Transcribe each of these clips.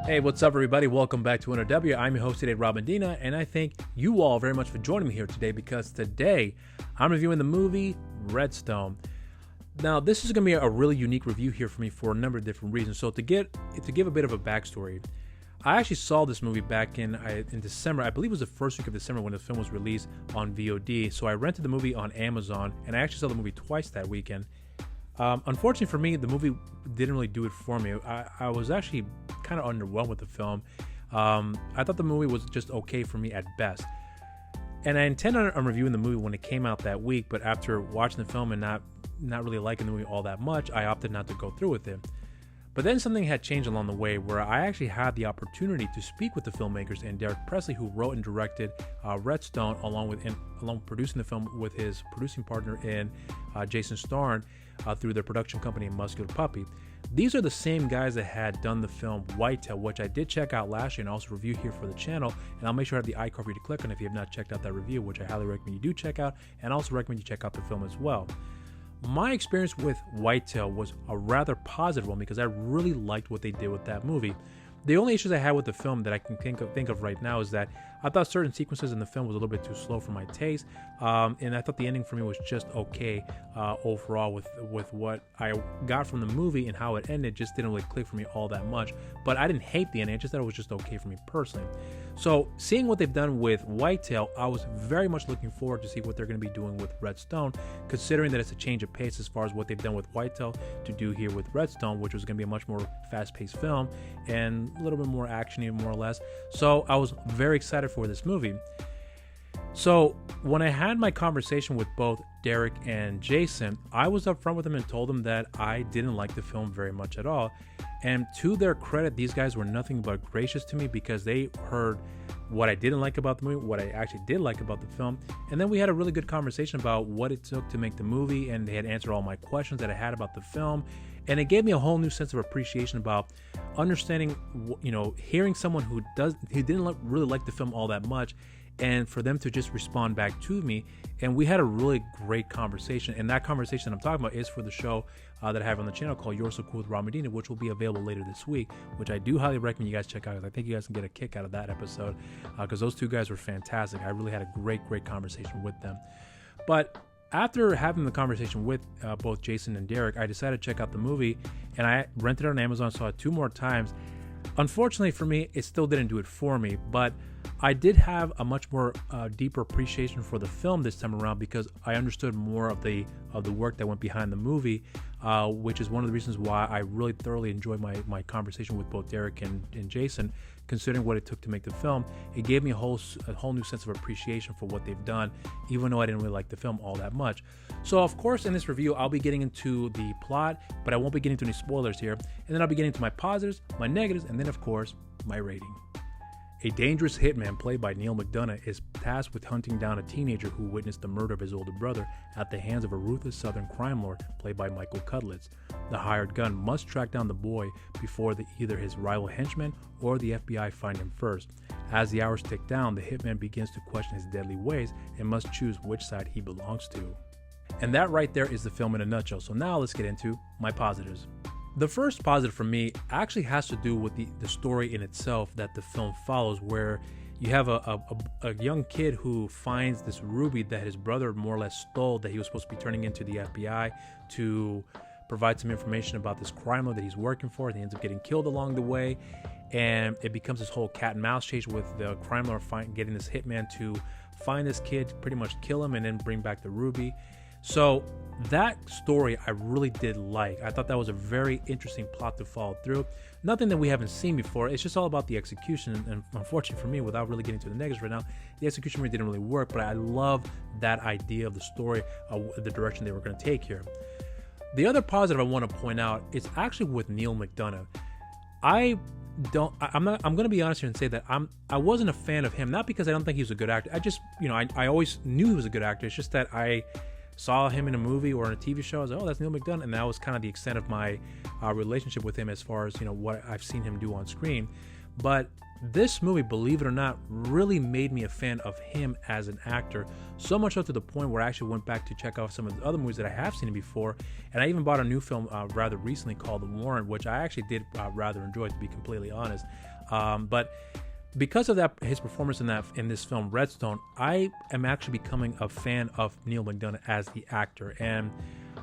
Hey, what's up, everybody? Welcome back to NRW. I'm your host today, Rob Mcdonough, and I thank you all very much for joining me here today because today I'm reviewing the movie Redstone. Now, this is going to be a really unique review here for me for a number of different reasons. So to give a bit of a backstory, I actually saw this movie back in December. I believe it was the first week of December when the film was released on VOD. So I rented the movie on Amazon, and I actually saw the movie twice that weekend. Unfortunately for me, the movie didn't really do it for me. I was actually kind of underwhelmed with the film. I thought the movie was just okay for me at best. And I intended on reviewing the movie when it came out that week, but after watching the film and not really liking the movie all that much, I opted not to go through with it. But then something had changed along the way where I actually had the opportunity to speak with the filmmakers and Derek Presley, who wrote and directed Redstone, along with producing the film with his producing partner in Jason Starn through their production company Muscular Puppy. These are the same guys that had done the film Whitetail, which I did check out last year and also review here for the channel. And I'll make sure I have the icon for you to click on if you have not checked out that review, which I highly recommend you do check out, and also recommend you check out the film as well. My experience with Whitetail was a rather positive one because I really liked what they did with that movie. The only issues I had with the film that I can think of right now is that I thought certain sequences in the film was a little bit too slow for my taste, and I thought the ending for me was just okay overall with what I got from the movie, and how it ended just didn't really click for me all that much. But I didn't hate the ending, I just thought it was just okay for me personally. So seeing what they've done with Whitetail, I was very much looking forward to see what they're going to be doing with Redstone, considering that it's a change of pace as far as what they've done with Whitetail to do here with Redstone, which was going to be a much more fast-paced film and a little bit more action-y, more or less. So I was very excited for this movie. So when I had my conversation with both Derek and Jason, I was upfront with them and told them that I didn't like the film very much at all. And to their credit, these guys were nothing but gracious to me because they heard what I didn't like about the movie, what I actually did like about the film, and then we had a really good conversation about what it took to make the movie, and they had answered all my questions that I had about the film, and it gave me a whole new sense of appreciation about understanding, hearing someone who didn't really like the film all that much, and for them to just respond back to me. And we had a really great conversation, and that conversation I'm talking about is for the show that I have on the channel called You're So Cool with Rob Mcdonough, which will be available later this week, which I do highly recommend you guys check out. I think you guys can get a kick out of that episode because those two guys were fantastic. I really had a great conversation with them. But after having the conversation with both Jason and Derek, I decided to check out the movie, and I rented it on Amazon, saw it 2 more times. Unfortunately for me, it still didn't do it for me, but I did have a much more deeper appreciation for the film this time around because I understood more of the work that went behind the movie, which is one of the reasons why I really thoroughly enjoyed my conversation with both Derek and Jason. Considering what it took to make the film, it gave me a whole new sense of appreciation for what they've done, even though I didn't really like the film all that much. So of course in this review I'll be getting into the plot, but I won't be getting into any spoilers here, and then I'll be getting into my positives, my negatives, and then of course my rating. A dangerous hitman played by Neil Mcdonough is tasked with hunting down a teenager who witnessed the murder of his older brother at the hands of a ruthless southern crime lord played by Michael Cudlitz. The hired gun must track down the boy before either his rival henchmen or the FBI find him first. As the hours tick down, the hitman begins to question his deadly ways and must choose which side he belongs to. And that right there is the film in a nutshell. So now let's get into my positives. The first positive for me actually has to do with the story in itself that the film follows, where you have a young kid who finds this ruby that his brother more or less stole, that he was supposed to be turning into the FBI to provide some information about this crime lord that he's working for. He ends up getting killed along the way, and it becomes this whole cat and mouse chase with the crime lord getting this hitman to find this kid, pretty much kill him, and then bring back the ruby. So that story I really did like. I thought that was a very interesting plot to follow through. Nothing that we haven't seen before. It's just all about the execution, and unfortunately for me, without really getting to the negatives right now, the execution really didn't really work, but I love that idea of the story, the direction they were going to take here. The other positive I want to point out is actually with Neil Mcdonough. I'm going to be honest here and say that I wasn't a fan of him, not because I don't think he was a good actor. I just, I always knew he was a good actor. It's just that I saw him in a movie or in a TV show. I was like, oh, that's Neil Mcdonough, and that was kind of the extent of my relationship with him as far as what I've seen him do on screen. But this movie, believe it or not, really made me a fan of him as an actor, so much so to the point where I actually went back to check out some of the other movies that I have seen him before, and I even bought a new film rather recently called The Warrant, which I actually did rather enjoy, to be completely honest. But because of that, his performance in this film Redstone, I am actually becoming a fan of Neal McDonough as the actor, and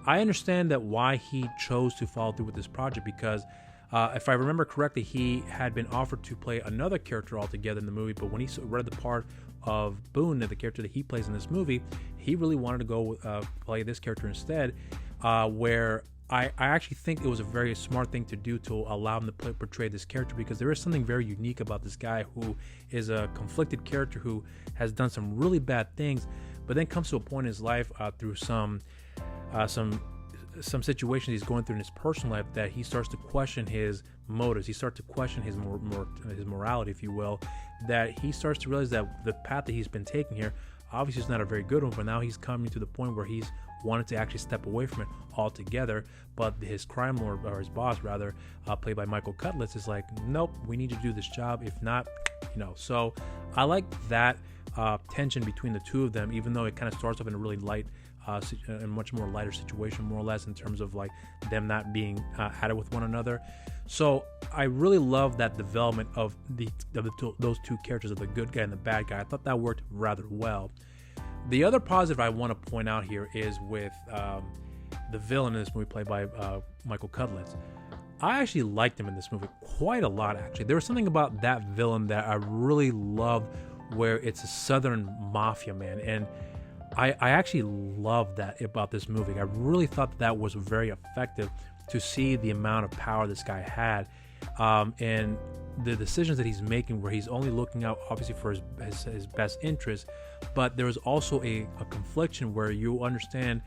I understand that why he chose to follow through with this project, because if I remember correctly, he had been offered to play another character altogether in the movie, but when he read the part of Boone, the character that he plays in this movie, he really wanted to go play this character instead, where I actually think it was a very smart thing to do to allow him to portray this character, because there is something very unique about this guy who is a conflicted character who has done some really bad things, but then comes to a point in his life through some situations he's going through in his personal life that he starts to question his motives. He starts to question his morality, if you will, that he starts to realize that the path that he's been taking here obviously is not a very good one, but now he's coming to the point where he's wanted to actually step away from it altogether, but his crime lord, or his boss rather, played by Michael Cutlitz, is like, nope, we need to do this job, if not, so I like that tension between the two of them, even though it kind of starts off in a really light a much more lighter situation, more or less, in terms of like them not being at it with one another. So I really love that development of those two characters, of the good guy and the bad guy. I thought that worked rather well. The other positive I want to point out here is with the villain in this movie, played by Michael Cutlitz. I actually liked him in this movie quite a lot, actually. There was something about that villain that I really loved, where it's a Southern mafia man, and I actually love that about this movie. I really thought that was very effective to see the amount of power this guy had, and the decisions that he's making, where he's only looking out obviously for his best interest, but there was also a confliction where you understand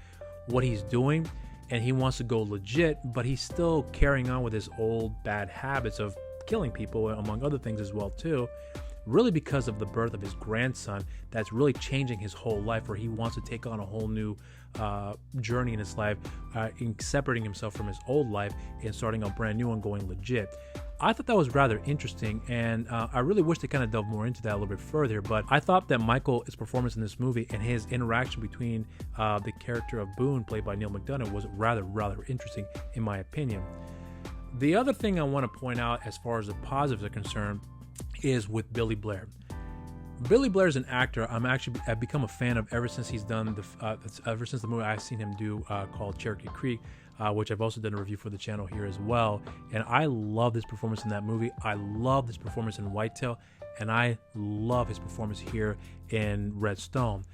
what he's doing, and he wants to go legit, but he's still carrying on with his old bad habits of killing people, among other things as well too, really because of the birth of his grandson that's really changing his whole life, where he wants to take on a whole new journey in his life, in separating himself from his old life and starting a brand new one, going legit. I thought that was rather interesting, and I really wish they kind of delved more into that a little bit further, but I thought that Michael's performance in this movie and his interaction between the character of Boone, played by Neal McDonough, was rather interesting in my opinion. The other thing I want to point out as far as the positives are concerned is with Billy Blair. Billy Blair is an actor I've become a fan of ever since he's done ever since the movie I've seen him do called Cherokee Creek, which I've also done a review for the channel here as well. And I love this performance in that movie. I love this performance in Whitetail, and I love his performance here in Redstone.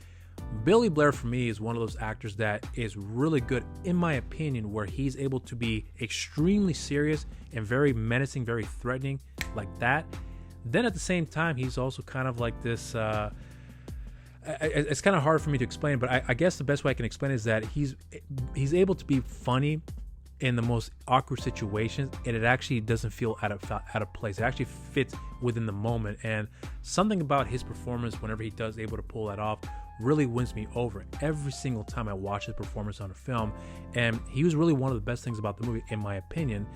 Billy Blair for me is one of those actors that is really good, in my opinion, where he's able to be extremely serious and very menacing, very threatening like that. Then at the same time, he's also kind of like this, it's kind of hard for me to explain, but I guess the best way I can explain it is that he's able to be funny in the most awkward situations, and it actually doesn't feel out of place. It actually fits within the moment, and something about his performance, whenever he does able to pull that off, really wins me over every single time I watch his performance on a film. And he was really one of the best things about the movie, in my opinion.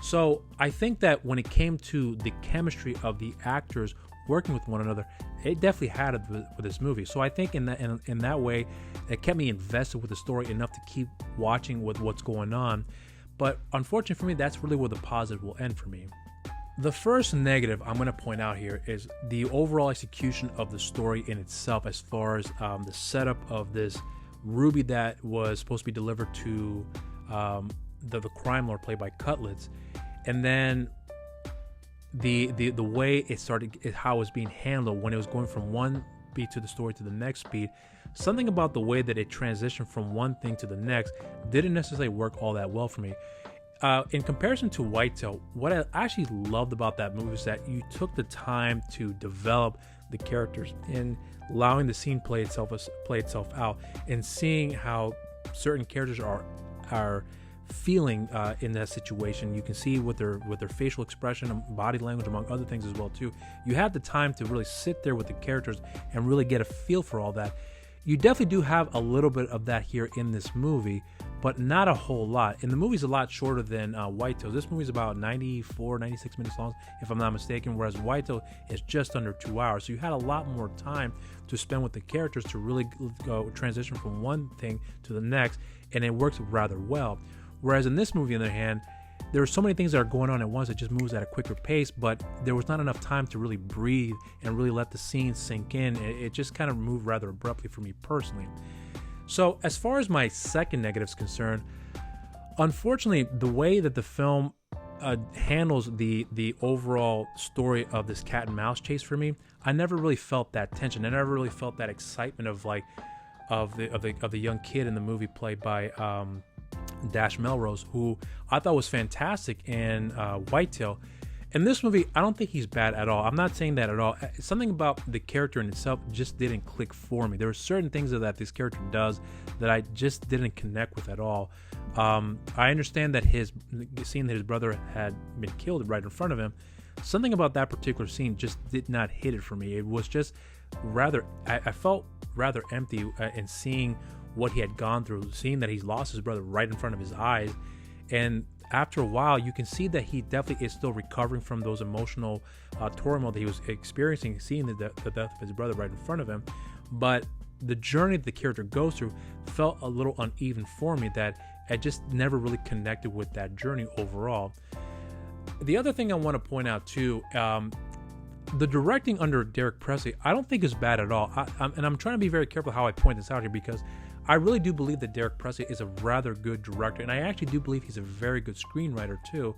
So I think that when it came to the chemistry of the actors working with one another, it definitely had it with this movie. So I think in that way, it kept me invested with the story enough to keep watching with what's going on. But unfortunately for me, that's really where the positive will end for me. The first negative I'm going to point out here is the overall execution of the story in itself, as far as the setup of this Ruby that was supposed to be delivered to the crime lord, played by Cutlitz, and then the way it started, how it was being handled when it was going from one beat to the story to the next beat. Something about the way that it transitioned from one thing to the next didn't necessarily work all that well for me. In comparison to Whitetail, what I actually loved about that movie is that you took the time to develop the characters and allowing the scene play itself out, and seeing how certain characters are feeling in that situation. You can see with their facial expression and body language, among other things as well too. You had the time to really sit there with the characters and really get a feel for all that. You definitely do have a little bit of that here in this movie, but not a whole lot. And the movie's a lot shorter than Whitetail. This movie's about 96 minutes long, if I'm not mistaken, whereas Whitetail is just under 2 hours. So you had a lot more time to spend with the characters to really go transition from one thing to the next, and it works rather well. Whereas in this movie, on the other hand, there are so many things that are going on at once. It just moves at a quicker pace, but there was not enough time to really breathe and really let the scene sink in. It just kind of moved rather abruptly for me personally. So as far as my second negative is concerned, unfortunately, the way that the film handles the overall story of this cat and mouse chase for me, I never really felt that tension. I never really felt that excitement of the young kid in the movie played by Dash Melrose, who I thought was fantastic in Whitetail. In this movie, I don't think he's bad at all. I'm not saying that at all. Something about the character in itself just didn't click for me. There were certain things that this character does that I just didn't connect with at all. I understand that seeing that his brother had been killed right in front of him, something about that particular scene just did not hit it for me. It was just I felt rather empty in seeing what he had gone through, seeing that he's lost his brother right in front of his eyes. And after a while, you can see that he definitely is still recovering from those emotional turmoil that he was experiencing, seeing the death of his brother right in front of him. But the journey that the character goes through felt a little uneven for me, that I just never really connected with that journey overall. The other thing I want to point out too, the directing under Derek Presley, I don't think is bad at all. I'm trying to be very careful how I point this out here, because I really do believe that Derek Presley is a rather good director, and I actually do believe he's a very good screenwriter too.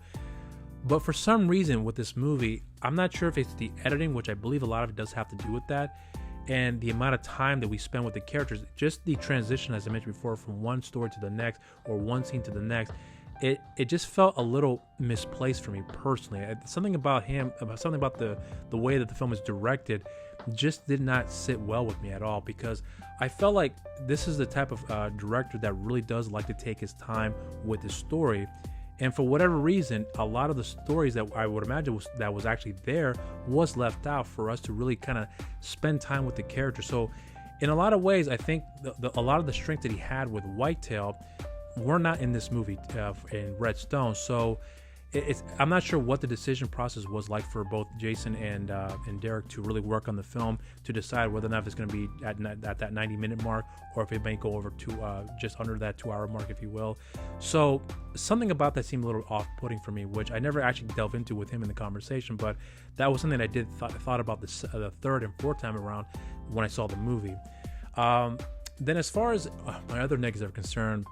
But for some reason with this movie, I'm not sure if it's the editing, which I believe a lot of it does have to do with that, and the amount of time that we spend with the characters, just the transition, as I mentioned before, from one story to the next or one scene to the next, it just felt a little misplaced for me personally. Something about the way that the film is directed just did not sit well with me at all, because I felt like this is the type of director that really does like to take his time with his story. And for whatever reason, a lot of the stories that I would imagine was actually there was left out for us to really kind of spend time with the character. So in a lot of ways, I think a lot of the strength that he had with Whitetail were not in this movie, in Red Stone. So I'm not sure what the decision process was like for both Jason and Derek to really work on the film to decide whether or not it's going to be at that 90-minute mark, or if it may go over to just under that 2-hour mark, if you will. So something about that seemed a little off-putting for me, which I never actually delved into with him in the conversation, but that was something I did thought about the third and fourth time around when I saw the movie. Then as far as my other negatives are concerned,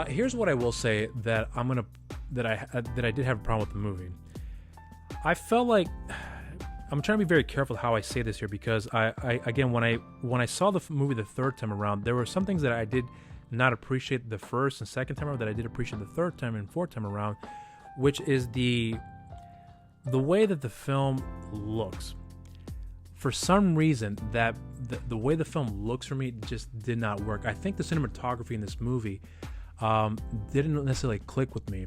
here's what I will say that I did have a problem with the movie. I felt like, I'm trying to be very careful how I say this here, because I again, when I saw the movie the third time around, there were some things that I did not appreciate the first and second time around that I did appreciate the third time and fourth time around, which is the way that the film looks. For some reason, that the way the film looks for me just did not work. I think the cinematography in this movie didn't necessarily click with me.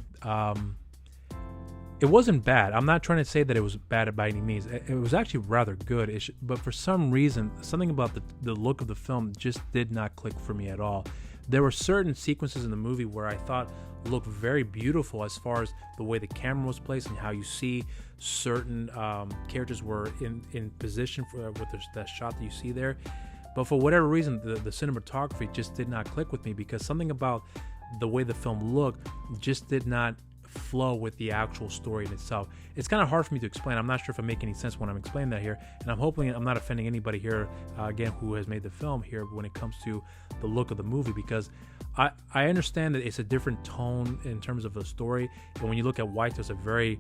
It wasn't bad. I'm not trying to say that it was bad by any means. It was actually rather good. But for some reason, something about the look of the film just did not click for me at all. There were certain sequences in the movie where I thought looked very beautiful, as far as the way the camera was placed and how you see certain characters were in position with that shot that you see there. But for whatever reason, the cinematography just did not click with me, because something about the way the film looked just did not flow with the actual story in itself. It's kind of hard for me to explain. I'm not sure if I make any sense when I'm explaining that here, and I'm hoping I'm not offending anybody here, again, who has made the film here when it comes to the look of the movie, because I understand that it's a different tone in terms of the story, and when you look at White, it's a very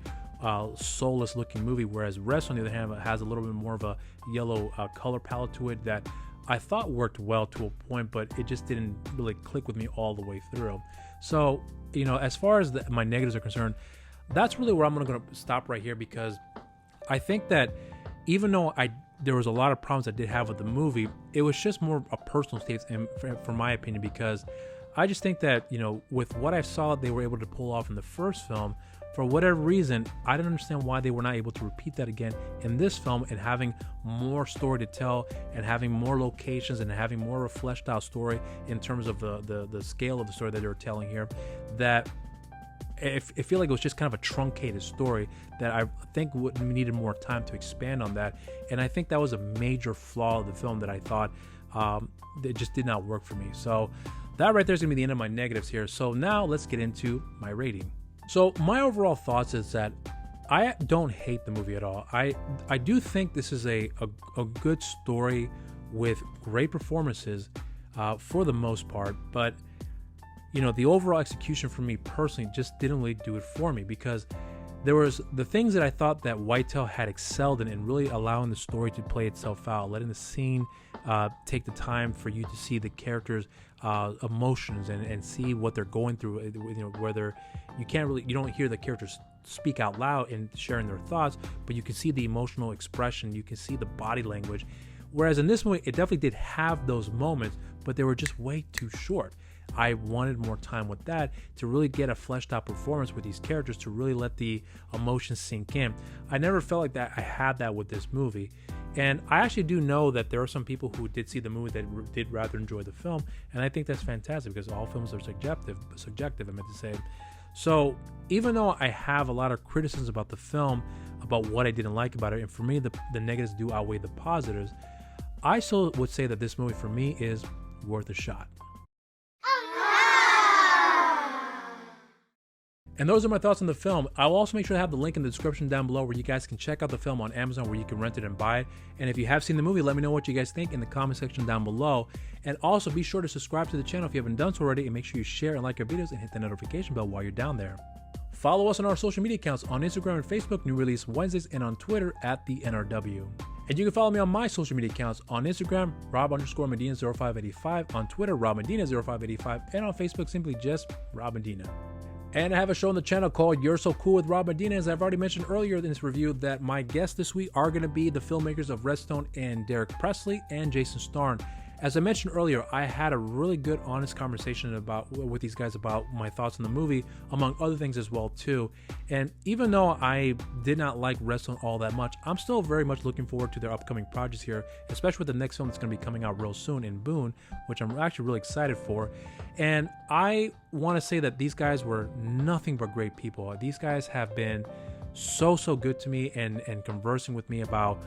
soulless looking movie, whereas Rest, on the other hand, has a little bit more of a yellow color palette to it that I thought worked well to a point, but it just didn't really click with me all the way through. So, as far as my negatives are concerned, that's really where I'm going to stop right here, because I think that even though there was a lot of problems I did have with the movie, it was just more a personal taste, for my opinion, because I just think that, with what I saw they were able to pull off in the first film, for whatever reason, I didn't understand why they were not able to repeat that again in this film, and having more story to tell, and having more locations, and having more of a fleshed out story in terms of the scale of the story that they were telling here. That I feel like it was just kind of a truncated story that I think needed more time to expand on that. And I think that was a major flaw of the film that I thought that just did not work for me. So that right there is going to be the end of my negatives here. So now let's get into my rating. So my overall thoughts is that I don't hate the movie at all. I do think this is a good story with great performances for the most part, but the overall execution for me personally just didn't really do it for me, because there was the things that I thought that Whitetail had excelled in and really allowing the story to play itself out, letting the scene take the time for you to see the characters' emotions and see what they're going through. Whether you don't hear the characters speak out loud and sharing their thoughts, but you can see the emotional expression, you can see the body language. Whereas in this movie, it definitely did have those moments, but they were just way too short. I wanted more time with that to really get a fleshed out performance with these characters, to really let the emotions sink in. I never felt like that I had that with this movie. And I actually do know that there are some people who did see the movie that did rather enjoy the film, and I think that's fantastic, because all films are subjective, I meant to say. So even though I have a lot of criticisms about the film, about what I didn't like about it, and for me the negatives do outweigh the positives, I still would say that this movie for me is worth a shot. And those are my thoughts on the film. I will also make sure to have the link in the description down below where you guys can check out the film on Amazon, where you can rent it and buy it. And if you have seen the movie, let me know what you guys think in the comment section down below. And also be sure to subscribe to the channel if you haven't done so already, and make sure you share and like our videos and hit the notification bell while you're down there. Follow us on our social media accounts on Instagram and Facebook, New Release Wednesdays, and on Twitter at the NRW. And you can follow me on my social media accounts on Instagram, Rob_Medina0585, on Twitter, RobMedina0585, and on Facebook, simply just Rob Medina. And I have a show on the channel called You're So Cool with Rob Medina. As I've already mentioned earlier in this review, that my guests this week are going to be the filmmakers of Redstone and Derek Presley and Jason Starn. As I mentioned earlier, I had a really good, honest conversation with these guys about my thoughts on the movie, among other things as well too. And even though I did not like Redstone all that much, I'm still very much looking forward to their upcoming projects here, especially with the next film that's going to be coming out real soon in Boone, which I'm actually really excited for. And I want to say that these guys were nothing but great people. These guys have been so good to me, and conversing with me about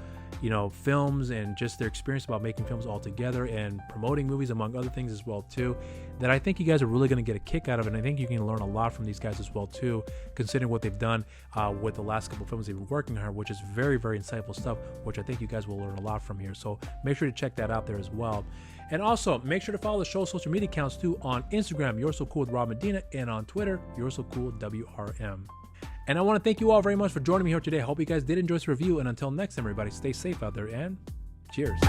films and just their experience about making films all together and promoting movies, among other things as well too, that I think you guys are really going to get a kick out of it. And I think you can learn a lot from these guys as well too, considering what they've done with the last couple of films they've been working on, which is very insightful stuff, which I think you guys will learn a lot from here. So make sure to check that out there as well. And also make sure to follow the show's social media accounts too, on Instagram, You're So Cool with Rob Medina, and on Twitter, You're So Cool WRM. And I want to thank you all very much for joining me here today. I hope you guys did enjoy this review. And until next time, everybody, stay safe out there, and cheers.